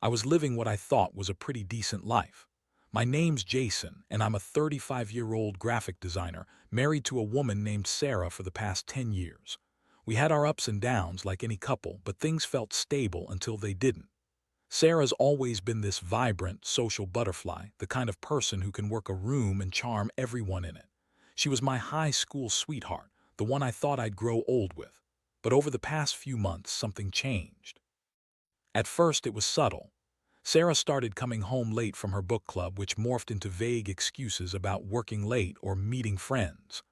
I was living what I thought was a pretty decent life. My name's Jason, and I'm a 35-year-old graphic designer married to a woman named Sarah for the past 10 years. We had our ups and downs like any couple, but things felt stable until they didn't. Sarah's always been this vibrant, social butterfly, the kind of person who can work a room and charm everyone in it. She was my high school sweetheart, the one I thought I'd grow old with. But over the past few months, something changed. At first, it was subtle. Sarah started coming home late from her book club, which morphed into vague excuses about working late or meeting friends.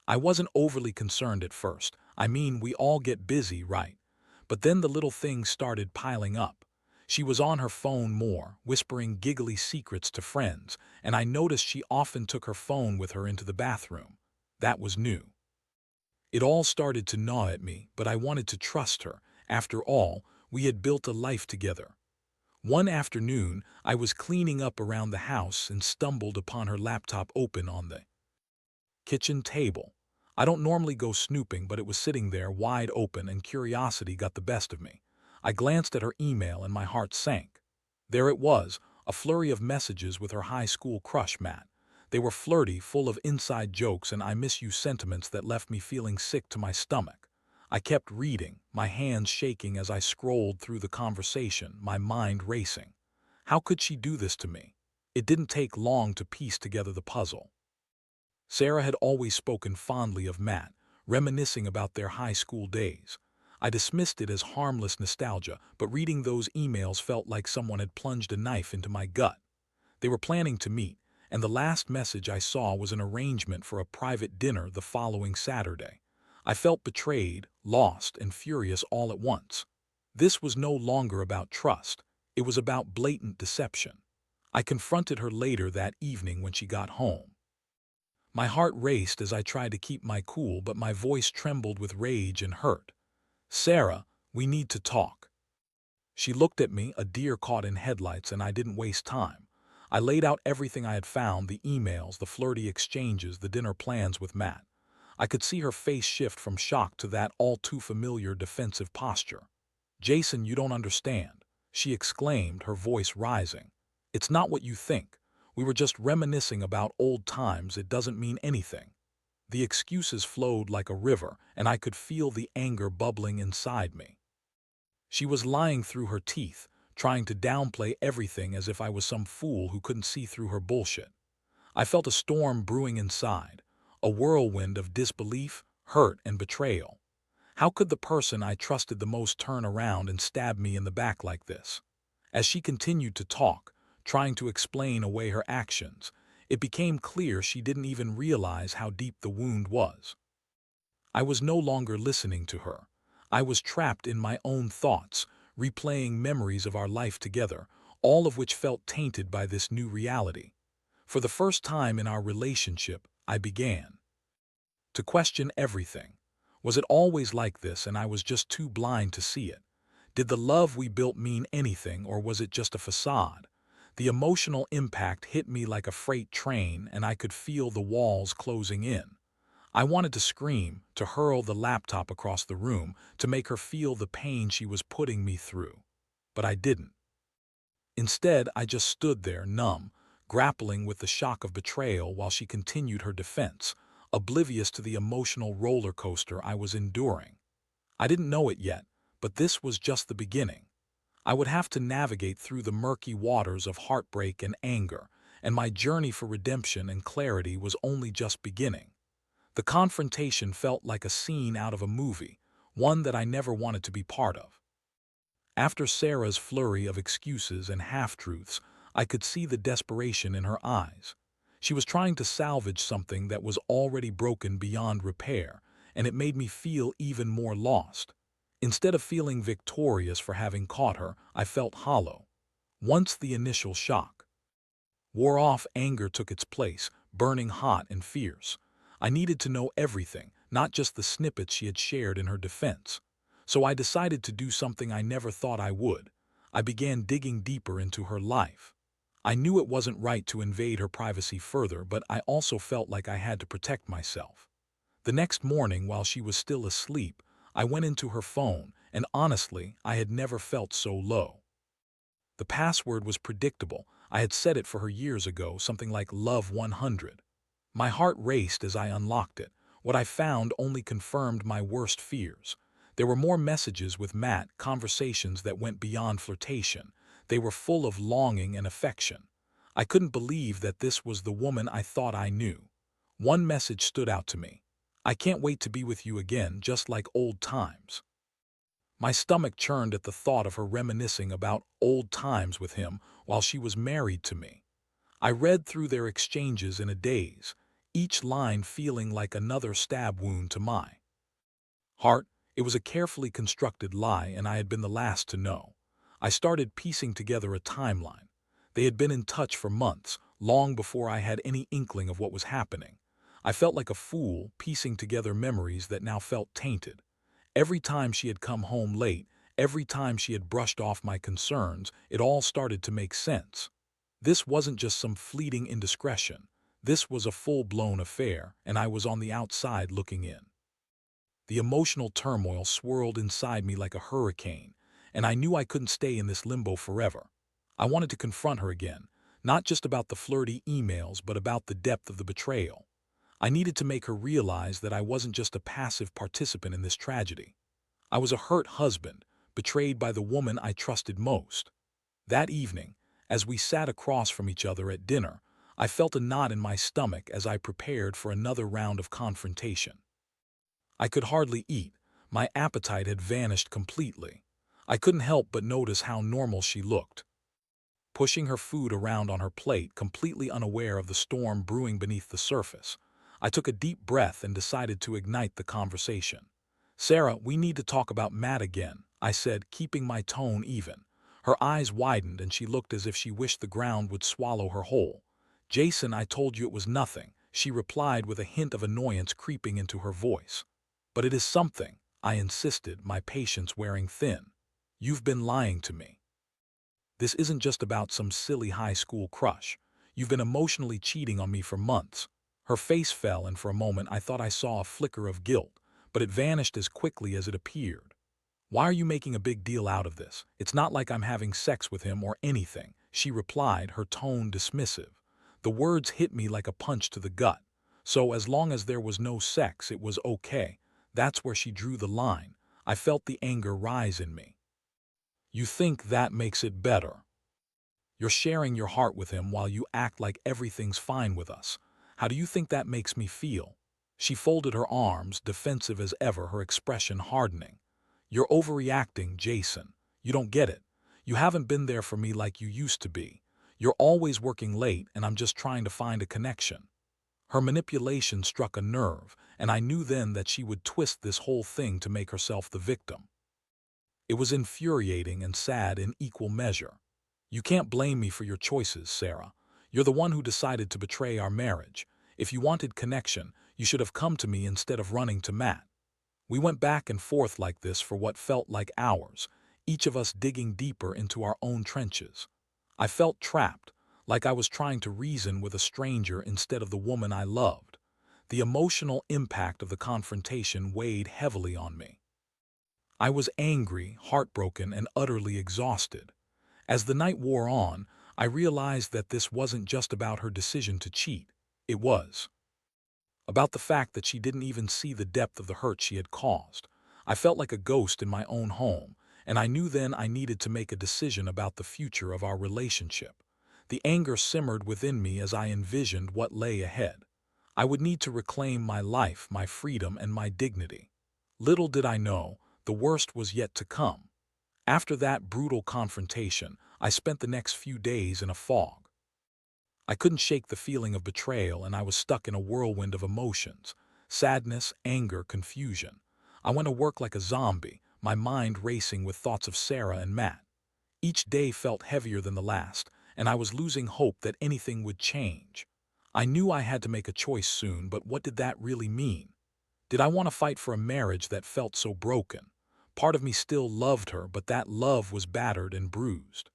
I wasn't overly concerned at first. I mean, we all get busy, right? But then the little things started piling up. She was on her phone more, whispering giggly secrets to friends, and I noticed she often took her phone with her into the bathroom. That was new. It all started to gnaw at me, but I wanted to trust her. After all, we had built a life together. One afternoon, I was cleaning up around the house and stumbled upon her laptop open on the kitchen table. I don't normally go snooping, but it was sitting there wide open and curiosity got the best of me. I glanced at her email and my heart sank. There it was, a flurry of messages with her high school crush, Matt. They were flirty, full of inside jokes and I miss you sentiments that left me feeling sick to my stomach. I kept reading, my hands shaking as I scrolled through the conversation, my mind racing. How could she do this to me? It didn't take long to piece together the puzzle. Sarah had always spoken fondly of Matt, reminiscing about their high school days. I dismissed it as harmless nostalgia, but reading those emails felt like someone had plunged a knife into my gut. They were planning to meet, and the last message I saw was an arrangement for a private dinner the following Saturday. I felt betrayed, lost, and furious all at once. This was no longer about trust. It was about blatant deception. I confronted her later that evening when she got home. My heart raced as I tried to keep my cool, but my voice trembled with rage and hurt. "Sarah, we need to talk." She looked at me, a deer caught in headlights, and I didn't waste time. I laid out everything I had found, the emails, the flirty exchanges, the dinner plans with Matt. I could see her face shift from shock to that all too familiar defensive posture. "Jason, you don't understand," she exclaimed, her voice rising. "It's not what you think. We were just reminiscing about old times. It doesn't mean anything." The excuses flowed like a river, and I could feel the anger bubbling inside me. She was lying through her teeth, trying to downplay everything as if I was some fool who couldn't see through her bullshit. I felt a storm brewing inside, a whirlwind of disbelief, hurt, and betrayal. How could the person I trusted the most turn around and stab me in the back like this? As she continued to talk, trying to explain away her actions, it became clear she didn't even realize how deep the wound was. I was no longer listening to her. I was trapped in my own thoughts, replaying memories of our life together, all of which felt tainted by this new reality. For the first time in our relationship, I began to question everything. Was it always like this and I was just too blind to see it? Did the love we built mean anything, or was it just a facade? The emotional impact hit me like a freight train, and I could feel the walls closing in. I wanted to scream, to hurl the laptop across the room, to make her feel the pain she was putting me through. But I didn't. Instead, I just stood there, numb, grappling with the shock of betrayal while she continued her defense, oblivious to the emotional roller coaster I was enduring. I didn't know it yet, but this was just the beginning. I would have to navigate through the murky waters of heartbreak and anger, and my journey for redemption and clarity was only just beginning. The confrontation felt like a scene out of a movie, one that I never wanted to be part of. After Sarah's flurry of excuses and half-truths, I could see the desperation in her eyes. She was trying to salvage something that was already broken beyond repair, and it made me feel even more lost. Instead of feeling victorious for having caught her, I felt hollow. Once the initial shock wore off, anger took its place, burning hot and fierce. I needed to know everything, not just the snippets she had shared in her defense. So I decided to do something I never thought I would. I began digging deeper into her life. I knew it wasn't right to invade her privacy further, but I also felt like I had to protect myself. The next morning, while she was still asleep, I went into her phone, and honestly, I had never felt so low. The password was predictable. I had set it for her years ago, something like Love 100. My heart raced as I unlocked it. What I found only confirmed my worst fears. There were more messages with Matt, conversations that went beyond flirtation. They were full of longing and affection. I couldn't believe that this was the woman I thought I knew. One message stood out to me. I can't wait to be with you again, just like old times. My stomach churned at the thought of her reminiscing about old times with him while she was married to me. I read through their exchanges in a daze, each line feeling like another stab wound to my heart. It was a carefully constructed lie, and I had been the last to know. I started piecing together a timeline. They had been in touch for months, long before I had any inkling of what was happening. I felt like a fool piecing together memories that now felt tainted. Every time she had come home late, every time she had brushed off my concerns, it all started to make sense. This wasn't just some fleeting indiscretion. This was a full-blown affair, and I was on the outside looking in. The emotional turmoil swirled inside me like a hurricane, and I knew I couldn't stay in this limbo forever. I wanted to confront her again, not just about the flirty emails, but about the depth of the betrayal. I needed to make her realize that I wasn't just a passive participant in this tragedy. I was a hurt husband, betrayed by the woman I trusted most. That evening, as we sat across from each other at dinner, I felt a knot in my stomach as I prepared for another round of confrontation. I could hardly eat. My appetite had vanished completely. I couldn't help but notice how normal she looked, pushing her food around on her plate, completely unaware of the storm brewing beneath the surface. I took a deep breath and decided to ignite the conversation. "Sarah, we need to talk about Matt again," I said, keeping my tone even. Her eyes widened and she looked as if she wished the ground would swallow her whole. "Jason, I told you it was nothing," she replied with a hint of annoyance creeping into her voice. "But it is something," I insisted, my patience wearing thin. "You've been lying to me. This isn't just about some silly high school crush. You've been emotionally cheating on me for months." Her face fell, and for a moment I thought I saw a flicker of guilt, but it vanished as quickly as it appeared. "Why are you making a big deal out of this? It's not like I'm having sex with him or anything," she replied, her tone dismissive. The words hit me like a punch to the gut. So as long as there was no sex, it was okay. That's where she drew the line. I felt the anger rise in me. "You think that makes it better? You're sharing your heart with him while you act like everything's fine with us. How do you think that makes me feel?" She folded her arms, defensive as ever, her expression hardening. "You're overreacting, Jason. You don't get it. You haven't been there for me like you used to be. You're always working late, and I'm just trying to find a connection." Her manipulation struck a nerve, and I knew then that she would twist this whole thing to make herself the victim. It was infuriating and sad in equal measure. "You can't blame me for your choices, Sarah. You're the one who decided to betray our marriage. If you wanted connection, you should have come to me instead of running to Matt." We went back and forth like this for what felt like hours, each of us digging deeper into our own trenches. I felt trapped, like I was trying to reason with a stranger instead of the woman I loved. The emotional impact of the confrontation weighed heavily on me. I was angry, heartbroken, and utterly exhausted. As the night wore on, I realized that this wasn't just about her decision to cheat. It was about the fact that she didn't even see the depth of the hurt she had caused. I felt like a ghost in my own home, and I knew then I needed to make a decision about the future of our relationship. The anger simmered within me as I envisioned what lay ahead. I would need to reclaim my life, my freedom, and my dignity. Little did I know, the worst was yet to come. After that brutal confrontation, I spent the next few days in a fog. I couldn't shake the feeling of betrayal, and I was stuck in a whirlwind of emotions: sadness, anger, confusion. I went to work like a zombie, my mind racing with thoughts of Sarah and Matt. Each day felt heavier than the last, and I was losing hope that anything would change. I knew I had to make a choice soon, but what did that really mean? Did I want to fight for a marriage that felt so broken? Part of me still loved her, but that love was battered and bruised.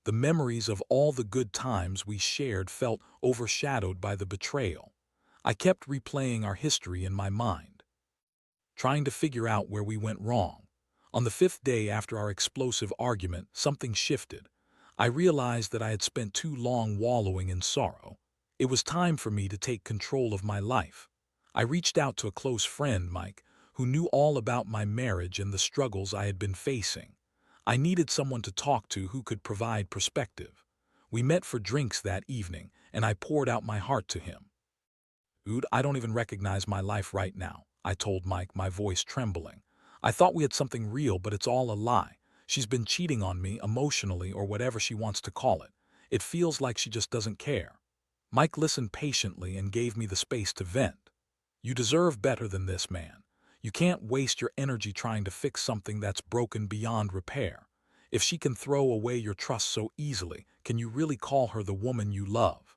The memories of all the good times we shared felt overshadowed by the betrayal. I kept replaying our history in my mind, trying to figure out where we went wrong. On the fifth day after our explosive argument, something shifted. I realized that I had spent too long wallowing in sorrow. It was time for me to take control of my life. I reached out to a close friend, Mike, who knew all about my marriage and the struggles I had been facing. I needed someone to talk to who could provide perspective. We met for drinks that evening, and I poured out my heart to him. Dude, I don't even recognize my life right now, I told Mike, my voice trembling. I thought we had something real, but it's all a lie. She's been cheating on me emotionally or whatever she wants to call it. It feels like she just doesn't care. Mike listened patiently and gave me the space to vent. You deserve better than this, man. You can't waste your energy trying to fix something that's broken beyond repair. If she can throw away your trust so easily, can you really call her the woman you love?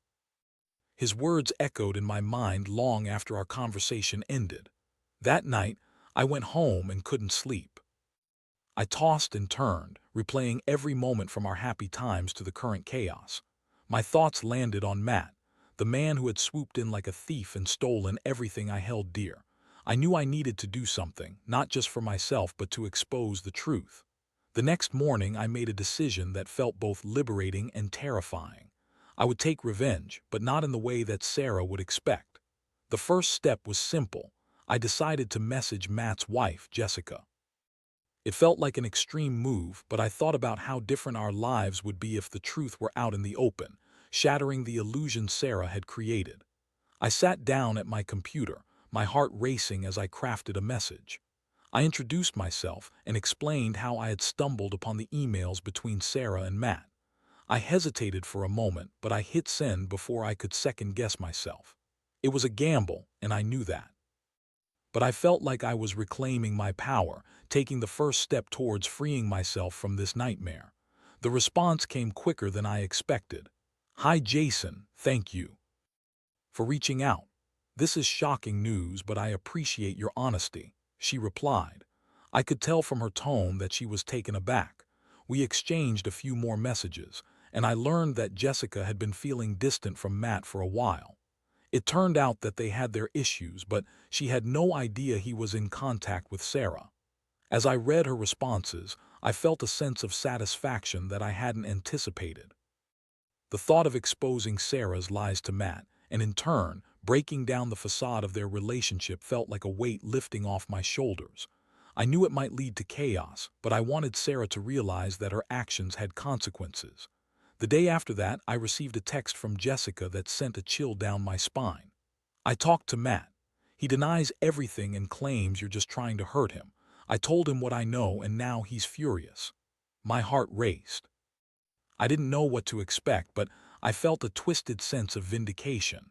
His words echoed in my mind long after our conversation ended. That night, I went home and couldn't sleep. I tossed and turned, replaying every moment from our happy times to the current chaos. My thoughts landed on Matt, the man who had swooped in like a thief and stolen everything I held dear. I knew I needed to do something, not just for myself but to expose the truth. The next morning I made a decision that felt both liberating and terrifying. I would take revenge, but not in the way that Sarah would expect. The first step was simple. I decided to message Matt's wife, Jessica. It felt like an extreme move, but I thought about how different our lives would be if the truth were out in the open, shattering the illusion Sarah had created. I sat down at my computer, my heart racing as I crafted a message. I introduced myself and explained how I had stumbled upon the emails between Sarah and Matt. I hesitated for a moment, but I hit send before I could second-guess myself. It was a gamble, and I knew that. But I felt like I was reclaiming my power, taking the first step towards freeing myself from this nightmare. The response came quicker than I expected. "Hi Jason, thank you for reaching out. This is shocking news, but I appreciate your honesty," she replied. I could tell from her tone that she was taken aback. We exchanged a few more messages, and I learned that Jessica had been feeling distant from Matt for a while. It turned out that they had their issues, but she had no idea he was in contact with Sarah. As I read her responses, I felt a sense of satisfaction that I hadn't anticipated. The thought of exposing Sarah's lies to Matt, and in turn, breaking down the facade of their relationship felt like a weight lifting off my shoulders. I knew it might lead to chaos, but I wanted Sarah to realize that her actions had consequences. The day after that, I received a text from Jessica that sent a chill down my spine. I talked to Matt. He denies everything and claims you're just trying to hurt him. I told him what I know, and now he's furious. My heart raced. I didn't know what to expect, but I felt a twisted sense of vindication.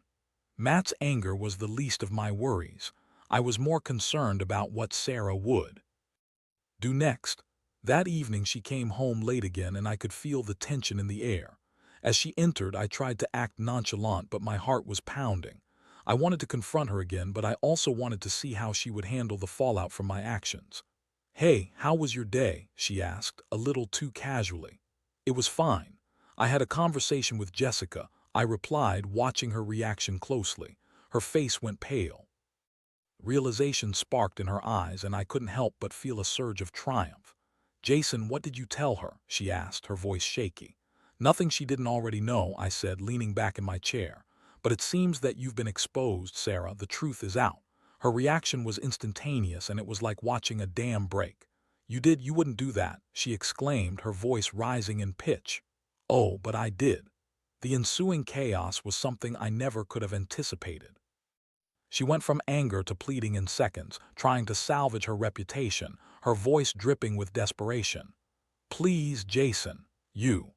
Matt's anger was the least of my worries. I was more concerned about what Sarah would do next. That evening she came home late again, and I could feel the tension in the air. As she entered, I tried to act nonchalant, but my heart was pounding. I wanted to confront her again, but I also wanted to see how she would handle the fallout from my actions. "Hey, how was your day?" she asked, a little too casually. "It was fine. I had a conversation with Jessica," I replied, watching her reaction closely. Her face went pale. Realization sparked in her eyes, and I couldn't help but feel a surge of triumph. "Jason, what did you tell her?" she asked, her voice shaky. "Nothing she didn't already know," I said, leaning back in my chair. "But it seems that you've been exposed, Sarah. The truth is out." Her reaction was instantaneous, and it was like watching a dam break. You wouldn't do that," she exclaimed, her voice rising in pitch. "Oh, but I did." The ensuing chaos was something I never could have anticipated. She went from anger to pleading in seconds, trying to salvage her reputation, her voice dripping with desperation. "Please, Jason, you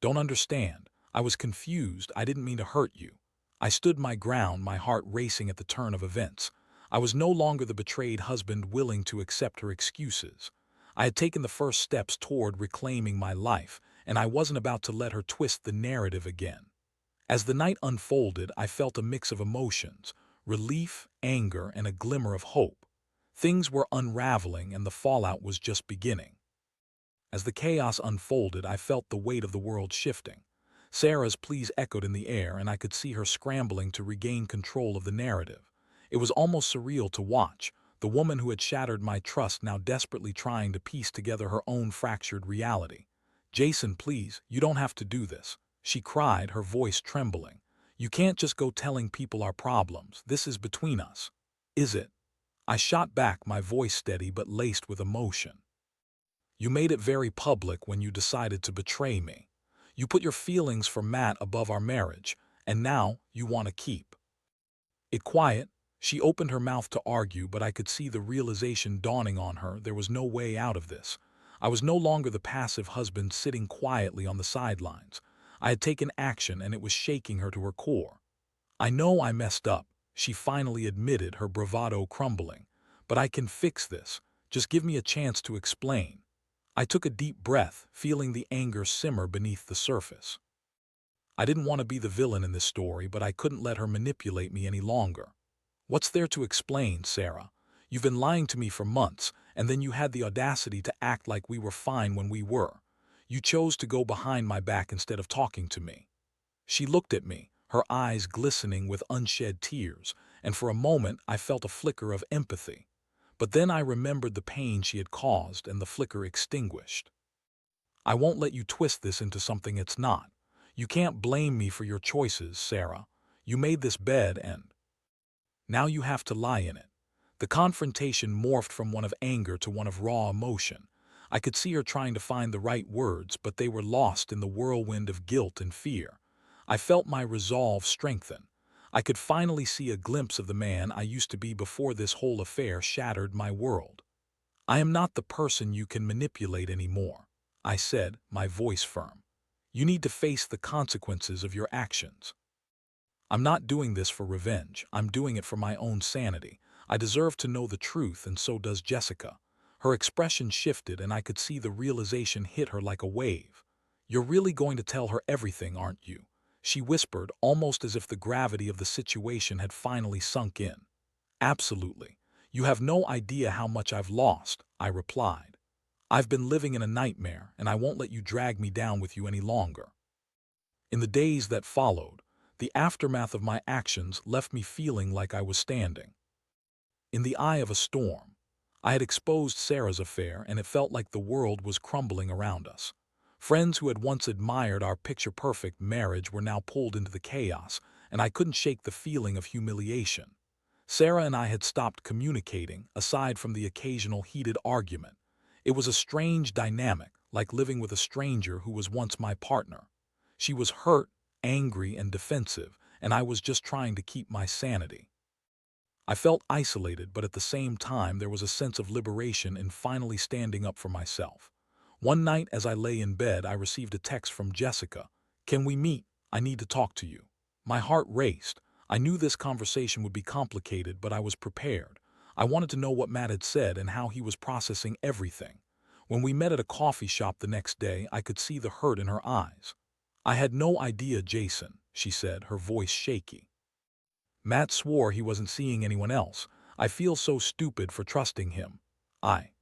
don't understand. I was confused. I didn't mean to hurt you." I stood my ground, my heart racing at the turn of events. I was no longer the betrayed husband willing to accept her excuses. I had taken the first steps toward reclaiming my life, and I wasn't about to let her twist the narrative again. As the night unfolded, I felt a mix of emotions: relief, anger, and a glimmer of hope. Things were unraveling, and the fallout was just beginning. As the chaos unfolded, I felt the weight of the world shifting. Sarah's pleas echoed in the air, and I could see her scrambling to regain control of the narrative. It was almost surreal to watch, the woman who had shattered my trust now desperately trying to piece together her own fractured reality. "Jason, please, you don't have to do this," she cried, her voice trembling. "You can't just go telling people our problems. This is between us." "Is it?" I shot back, my voice steady but laced with emotion. "You made it very public when you decided to betray me. You put your feelings for Matt above our marriage, and now you want to keep it quiet." She opened her mouth to argue, but I could see the realization dawning on her. There was no way out of this. I was no longer the passive husband sitting quietly on the sidelines. I had taken action, and it was shaking her to her core. "I know I messed up," she finally admitted, her bravado crumbling. "But I can fix this. Just give me a chance to explain." I took a deep breath, feeling the anger simmer beneath the surface. I didn't want to be the villain in this story, but I couldn't let her manipulate me any longer. "What's there to explain, Sarah? You've been lying to me for months, and then you had the audacity to act like we were fine when we were. You chose to go behind my back instead of talking to me." She looked at me, her eyes glistening with unshed tears, and for a moment I felt a flicker of empathy. But then I remembered the pain she had caused, and the flicker extinguished. "I won't let you twist this into something it's not. You can't blame me for your choices, Sarah. You made this bed, and now you have to lie in it." The confrontation morphed from one of anger to one of raw emotion. I could see her trying to find the right words, but they were lost in the whirlwind of guilt and fear. I felt my resolve strengthen. I could finally see a glimpse of the man I used to be before this whole affair shattered my world. "I am not the person you can manipulate anymore," I said, my voice firm. "You need to face the consequences of your actions. I'm not doing this for revenge. I'm doing it for my own sanity. I deserve to know the truth, and so does Jessica." Her expression shifted, and I could see the realization hit her like a wave. "You're really going to tell her everything, aren't you?" she whispered, almost as if the gravity of the situation had finally sunk in. "Absolutely. You have no idea how much I've lost," I replied. "I've been living in a nightmare, and I won't let you drag me down with you any longer." In the days that followed, the aftermath of my actions left me feeling like I was standing in the eye of a storm. I had exposed Sarah's affair, and it felt like the world was crumbling around us. Friends who had once admired our picture-perfect marriage were now pulled into the chaos, and I couldn't shake the feeling of humiliation. Sarah and I had stopped communicating, aside from the occasional heated argument. It was a strange dynamic, like living with a stranger who was once my partner. She was hurt, angry, and defensive, and I was just trying to keep my sanity. I felt isolated, but at the same time there was a sense of liberation in finally standing up for myself. One night as I lay in bed, I received a text from Jessica. "Can we meet? I need to talk to you." My heart raced. I knew this conversation would be complicated, but I was prepared. I wanted to know what Matt had said and how he was processing everything. When we met at a coffee shop the next day, I could see the hurt in her eyes. "I had no idea, Jason," she said, her voice shaky. "Matt swore he wasn't seeing anyone else. I feel so stupid for trusting him." I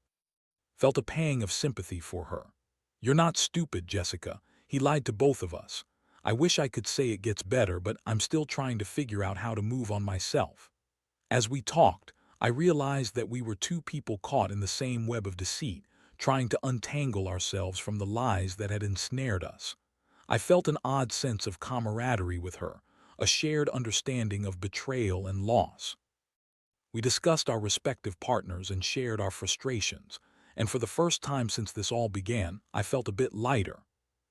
felt a pang of sympathy for her. "You're not stupid, Jessica. He lied to both of us. I wish I could say it gets better, but I'm still trying to figure out how to move on myself." As we talked, I realized that we were two people caught in the same web of deceit, trying to untangle ourselves from the lies that had ensnared us. I felt an odd sense of camaraderie with her, a shared understanding of betrayal and loss. We discussed our respective partners and shared our frustrations, and for the first time since this all began, I felt a bit lighter.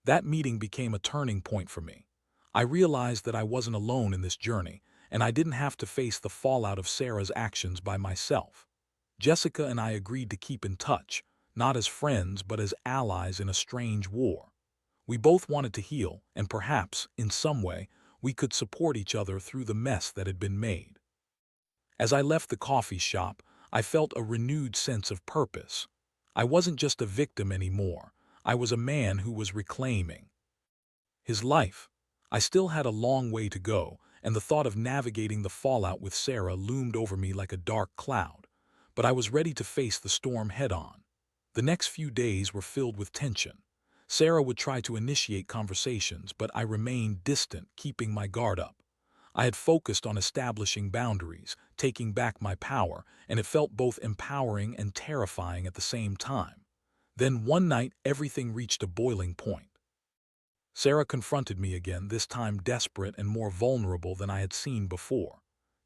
That meeting became a turning point for me. I realized that I wasn't alone in this journey, and I didn't have to face the fallout of Sarah's actions by myself. Jessica and I agreed to keep in touch, not as friends but as allies in a strange war. We both wanted to heal, and perhaps, in some way, we could support each other through the mess that had been made. As I left the coffee shop, I felt a renewed sense of purpose. I wasn't just a victim anymore. I was a man who was reclaiming his life. I still had a long way to go, and the thought of navigating the fallout with Sarah loomed over me like a dark cloud. But I was ready to face the storm head-on. The next few days were filled with tension. Sarah would try to initiate conversations, but I remained distant, keeping my guard up. I had focused on establishing boundaries, taking back my power, and it felt both empowering and terrifying at the same time. Then one night, everything reached a boiling point. Sarah confronted me again, this time desperate and more vulnerable than I had seen before.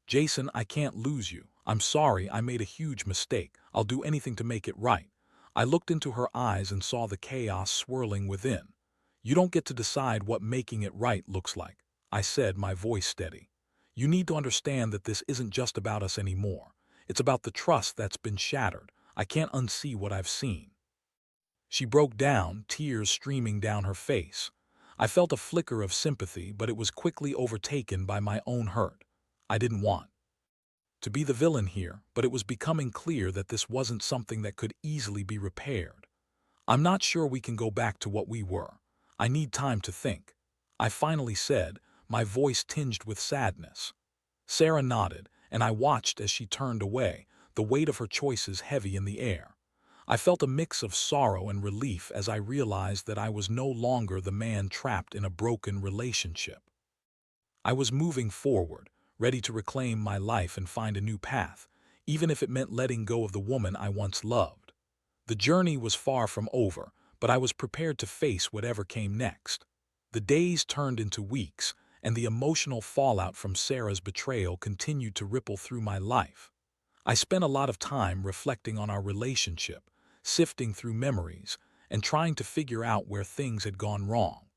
"Jason, I can't lose you. I'm sorry, I made a huge mistake. I'll do anything to make it right." I looked into her eyes and saw the chaos swirling within. "You don't get to decide what making it right looks like," I said, my voice steady. "You need to understand that this isn't just about us anymore. It's about the trust that's been shattered. I can't unsee what I've seen." She broke down, tears streaming down her face. I felt a flicker of sympathy, but it was quickly overtaken by my own hurt. I didn't want to be the villain here, but it was becoming clear that this wasn't something that could easily be repaired. "I'm not sure we can go back to what we were. I need time to think," I finally said, my voice tinged with sadness. Sarah nodded, and I watched as she turned away, the weight of her choices heavy in the air. I felt a mix of sorrow and relief as I realized that I was no longer the man trapped in a broken relationship. I was moving forward, ready to reclaim my life and find a new path, even if it meant letting go of the woman I once loved. The journey was far from over, but I was prepared to face whatever came next. The days turned into weeks, and the emotional fallout from Sarah's betrayal continued to ripple through my life. I spent a lot of time reflecting on our relationship, sifting through memories, and trying to figure out where things had gone wrong.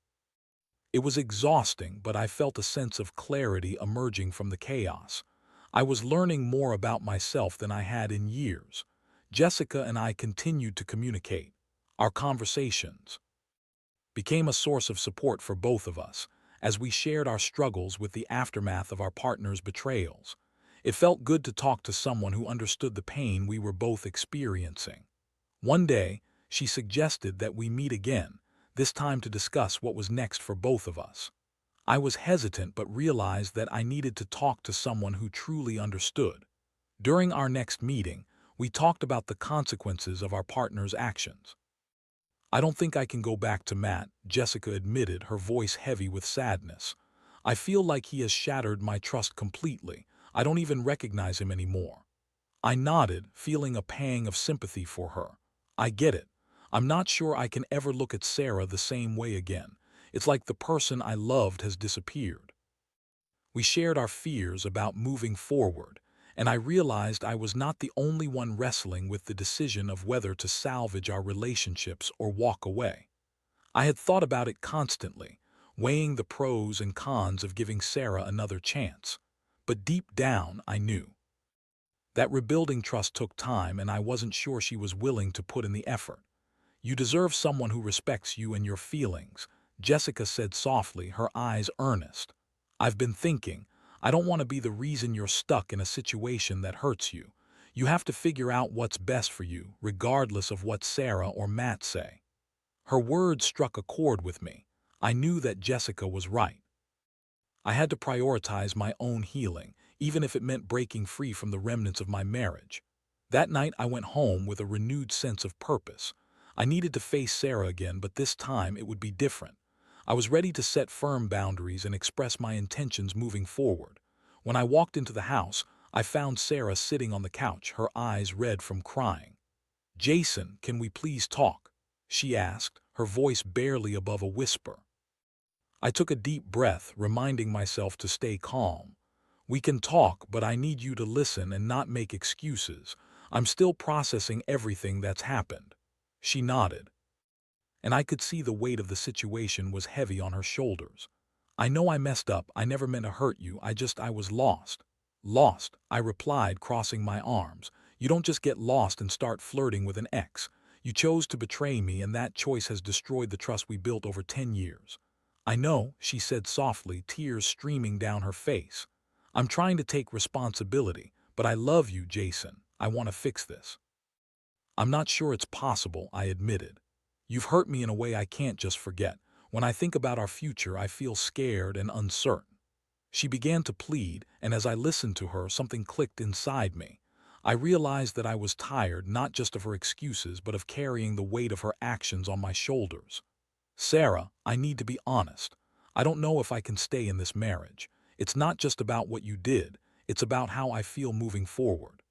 It was exhausting, but I felt a sense of clarity emerging from the chaos. I was learning more about myself than I had in years. Jessica and I continued to communicate. Our conversations became a source of support for both of us, as we shared our struggles with the aftermath of our partner's betrayals. It felt good to talk to someone who understood the pain we were both experiencing. One day, she suggested that we meet again, this time to discuss what was next for both of us. I was hesitant but realized that I needed to talk to someone who truly understood. During our next meeting, we talked about the consequences of our partner's actions. "I don't think I can go back to Matt," Jessica admitted, her voice heavy with sadness. "I feel like he has shattered my trust completely. I don't even recognize him anymore." I nodded, feeling a pang of sympathy for her. "I get it. I'm not sure I can ever look at Sarah the same way again. It's like the person I loved has disappeared." We shared our fears about moving forward, and I realized I was not the only one wrestling with the decision of whether to salvage our relationships or walk away. I had thought about it constantly, weighing the pros and cons of giving Sarah another chance. But deep down, I knew that rebuilding trust took time, and I wasn't sure she was willing to put in the effort. "You deserve someone who respects you and your feelings," Jessica said softly, her eyes earnest. "I've been thinking, I don't want to be the reason you're stuck in a situation that hurts you. You have to figure out what's best for you, regardless of what Sarah or Matt say." Her words struck a chord with me. I knew that Jessica was right. I had to prioritize my own healing, even if it meant breaking free from the remnants of my marriage. That night I went home with a renewed sense of purpose. I needed to face Sarah again, but this time it would be different. I was ready to set firm boundaries and express my intentions moving forward. When I walked into the house, I found Sarah sitting on the couch, her eyes red from crying. "Jason, can we please talk?" she asked, her voice barely above a whisper. I took a deep breath, reminding myself to stay calm. "We can talk, but I need you to listen and not make excuses. I'm still processing everything that's happened." She nodded, and I could see the weight of the situation was heavy on her shoulders. "I know I messed up. I never meant to hurt you. I was lost." "Lost," I replied, crossing my arms. "You don't just get lost and start flirting with an ex. You chose to betray me, and that choice has destroyed the trust we built over 10 years. "I know," she said softly, tears streaming down her face. "I'm trying to take responsibility, but I love you, Jason. I want to fix this." "I'm not sure it's possible," I admitted. "You've hurt me in a way I can't just forget. When I think about our future, I feel scared and uncertain." She began to plead, and as I listened to her, something clicked inside me. I realized that I was tired not just of her excuses, but of carrying the weight of her actions on my shoulders. "Sarah, I need to be honest. I don't know if I can stay in this marriage. It's not just about what you did, it's about how I feel moving forward.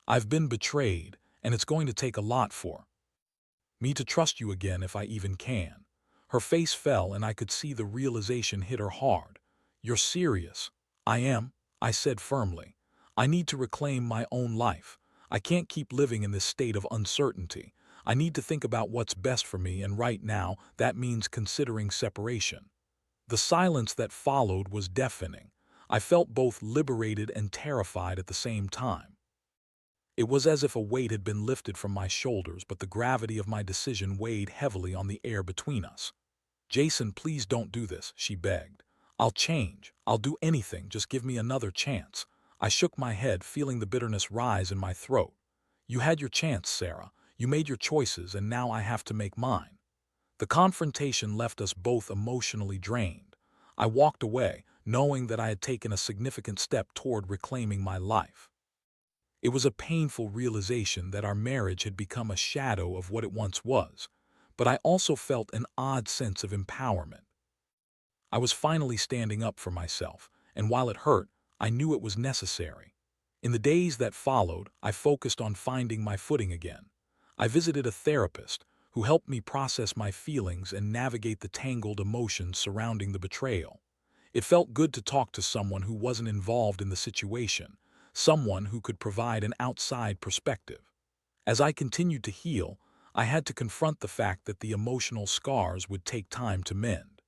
I've been betrayed, and it's going to take a lot for Me to trust you again if I even can. Her face fell and I could see the realization hit her hard. You're serious. I am, I said firmly. I need to reclaim my own life. I can't keep living in this state of uncertainty. I need to think about what's best for me, and right now, that means considering separation. The silence that followed was deafening. I felt both liberated and terrified at the same time. It was as if a weight had been lifted from my shoulders, but the gravity of my decision weighed heavily on the air between us. Jason, please don't do this, she begged. I'll change. I'll do anything. Just give me another chance. I shook my head, feeling the bitterness rise in my throat. You had your chance, Sarah. You made your choices, and now I have to make mine. The confrontation left us both emotionally drained. I walked away, knowing that I had taken a significant step toward reclaiming my life. It was a painful realization that our marriage had become a shadow of what it once was, but I also felt an odd sense of empowerment. I was finally standing up for myself, and while it hurt, I knew it was necessary. In the days that followed, I focused on finding my footing again. I visited a therapist who helped me process my feelings and navigate the tangled emotions surrounding the betrayal. It felt good to talk to someone who wasn't involved in the situation, someone who could provide an outside perspective. As I continued to heal, I had to confront the fact that the emotional scars would take time to mend.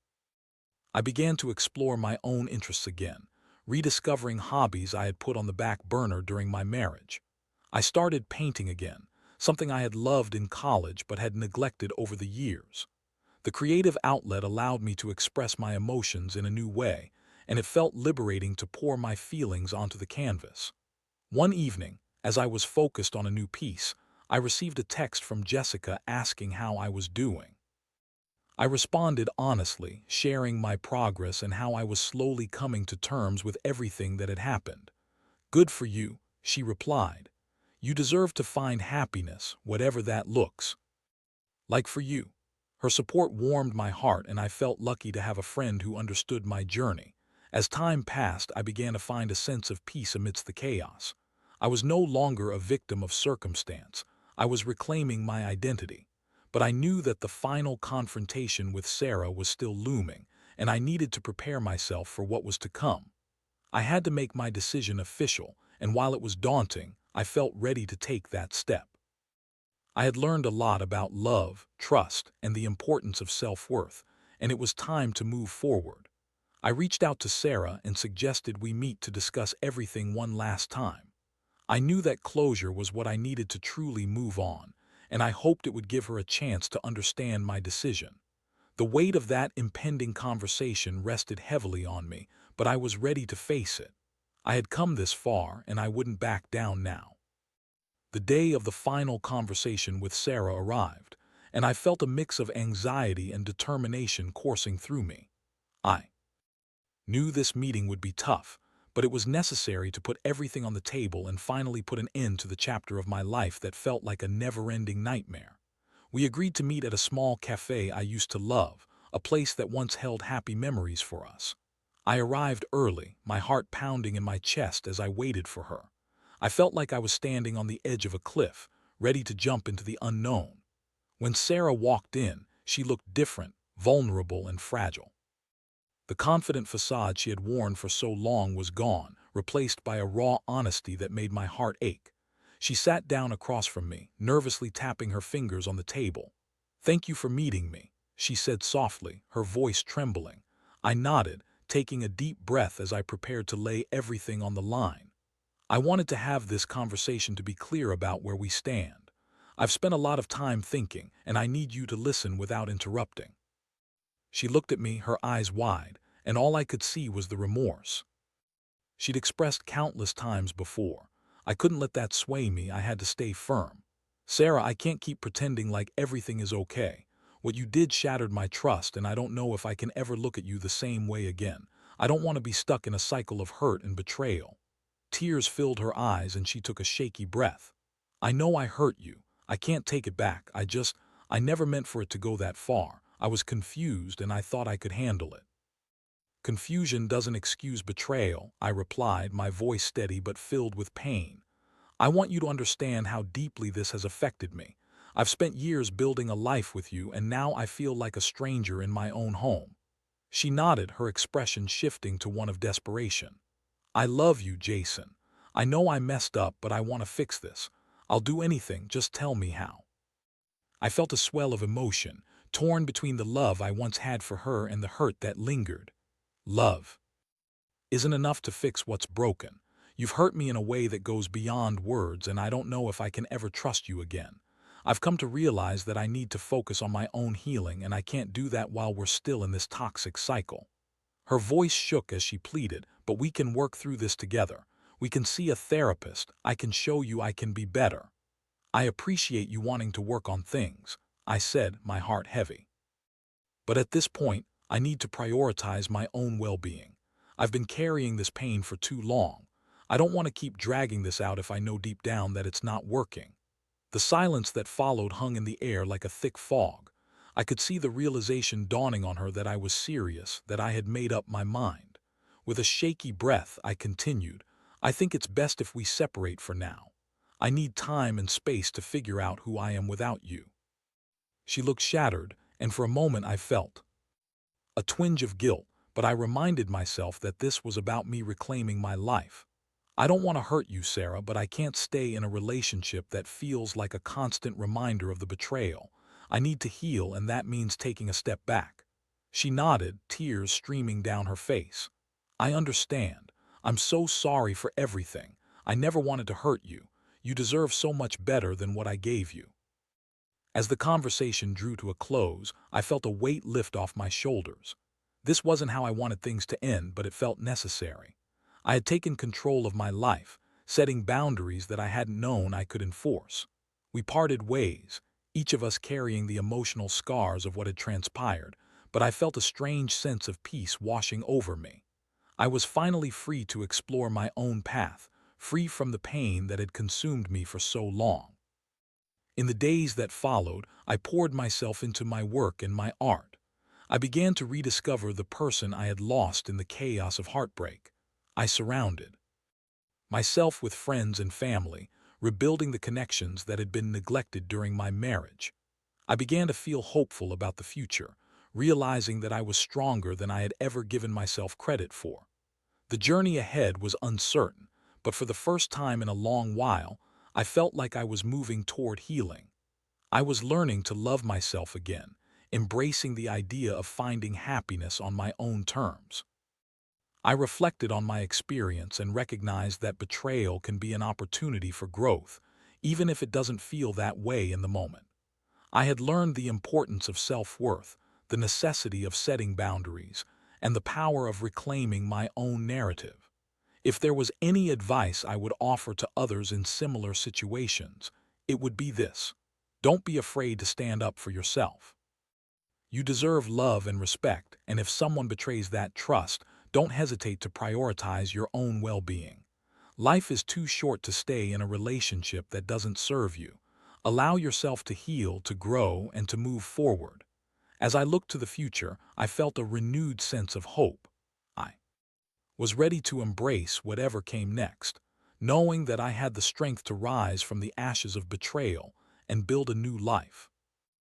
I began to explore my own interests again, rediscovering hobbies I had put on the back burner during my marriage. I started painting again, something I had loved in college but had neglected over the years. The creative outlet allowed me to express my emotions in a new way, and it felt liberating to pour my feelings onto the canvas. One evening, as I was focused on a new piece, I received a text from Jessica asking how I was doing. I responded honestly, sharing my progress and how I was slowly coming to terms with everything that had happened. Good for you, she replied. You deserve to find happiness, whatever that looks like for you. Her support warmed my heart, and I felt lucky to have a friend who understood my journey. As time passed, I began to find a sense of peace amidst the chaos. I was no longer a victim of circumstance. I was reclaiming my identity. But I knew that the final confrontation with Sarah was still looming, and I needed to prepare myself for what was to come. I had to make my decision official, and while it was daunting, I felt ready to take that step. I had learned a lot about love, trust, and the importance of self-worth, and it was time to move forward. I reached out to Sarah and suggested we meet to discuss everything one last time. I knew that closure was what I needed to truly move on, and I hoped it would give her a chance to understand my decision. The weight of that impending conversation rested heavily on me, but I was ready to face it. I had come this far, and I wouldn't back down now. The day of the final conversation with Sarah arrived, and I felt a mix of anxiety and determination coursing through me. I knew this meeting would be tough, but it was necessary to put everything on the table and finally put an end to the chapter of my life that felt like a never-ending nightmare. We agreed to meet at a small cafe I used to love, a place that once held happy memories for us. I arrived early, my heart pounding in my chest as I waited for her. I felt like I was standing on the edge of a cliff, ready to jump into the unknown. When Sarah walked in, she looked different, vulnerable and fragile. The confident facade she had worn for so long was gone, replaced by a raw honesty that made my heart ache. She sat down across from me, nervously tapping her fingers on the table. "Thank you for meeting me," she said softly, her voice trembling. I nodded, taking a deep breath as I prepared to lay everything on the line. I wanted to have this conversation to be clear about where we stand. I've spent a lot of time thinking, and I need you to listen without interrupting. She looked at me, her eyes wide, and all I could see was the remorse she'd expressed countless times before. I couldn't let that sway me. I had to stay firm. "Sarah, I can't keep pretending like everything is okay. What you did shattered my trust, and I don't know if I can ever look at you the same way again. I don't want to be stuck in a cycle of hurt and betrayal." Tears filled her eyes, and she took a shaky breath. "I know I hurt you. I can't take it back. I never meant for it to go that far. I was confused, and I thought I could handle it." "Confusion doesn't excuse betrayal," I replied, my voice steady but filled with pain. "I want you to understand how deeply this has affected me. I've spent years building a life with you, and now I feel like a stranger in my own home." She nodded, her expression shifting to one of desperation. "I love you, Jason. I know I messed up, but I want to fix this. I'll do anything, just tell me how." I felt a swell of emotion, torn between the love I once had for her and the hurt that lingered. Love isn't enough to fix what's broken. You've hurt me in a way that goes beyond words, and I don't know if I can ever trust you again. I've come to realize that I need to focus on my own healing, and I can't do that while we're still in this toxic cycle. Her voice shook as she pleaded, "But we can work through this together. We can see a therapist. I can show you I can be better." "I appreciate you wanting to work on things," I said, my heart heavy. "But at this point, I need to prioritize my own well-being. I've been carrying this pain for too long. I don't want to keep dragging this out if I know deep down that it's not working." The silence that followed hung in the air like a thick fog. I could see the realization dawning on her that I was serious, that I had made up my mind. With a shaky breath, I continued, "I think it's best if we separate for now. I need time and space to figure out who I am without you." She looked shattered, and for a moment I felt a twinge of guilt, but I reminded myself that this was about me reclaiming my life. "I don't want to hurt you, Sarah, but I can't stay in a relationship that feels like a constant reminder of the betrayal. I need to heal, and that means taking a step back." She nodded, tears streaming down her face. "I understand. I'm so sorry for everything. I never wanted to hurt you. You deserve so much better than what I gave you." As the conversation drew to a close, I felt a weight lift off my shoulders. This wasn't how I wanted things to end, but it felt necessary. I had taken control of my life, setting boundaries that I hadn't known I could enforce. We parted ways, each of us carrying the emotional scars of what had transpired, but I felt a strange sense of peace washing over me. I was finally free to explore my own path, free from the pain that had consumed me for so long. In the days that followed, I poured myself into my work and my art. I began to rediscover the person I had lost in the chaos of heartbreak. I surrounded myself with friends and family, rebuilding the connections that had been neglected during my marriage. I began to feel hopeful about the future, realizing that I was stronger than I had ever given myself credit for. The journey ahead was uncertain, but for the first time in a long while, I felt like I was moving toward healing. I was learning to love myself again, embracing the idea of finding happiness on my own terms. I reflected on my experience and recognized that betrayal can be an opportunity for growth, even if it doesn't feel that way in the moment. I had learned the importance of self-worth, the necessity of setting boundaries, and the power of reclaiming my own narrative. If there was any advice I would offer to others in similar situations, it would be this: don't be afraid to stand up for yourself. You deserve love and respect, and if someone betrays that trust, don't hesitate to prioritize your own well-being. Life is too short to stay in a relationship that doesn't serve you. Allow yourself to heal, to grow, and to move forward. As I looked to the future, I felt a renewed sense of hope. I was ready to embrace whatever came next, knowing that I had the strength to rise from the ashes of betrayal and build a new life.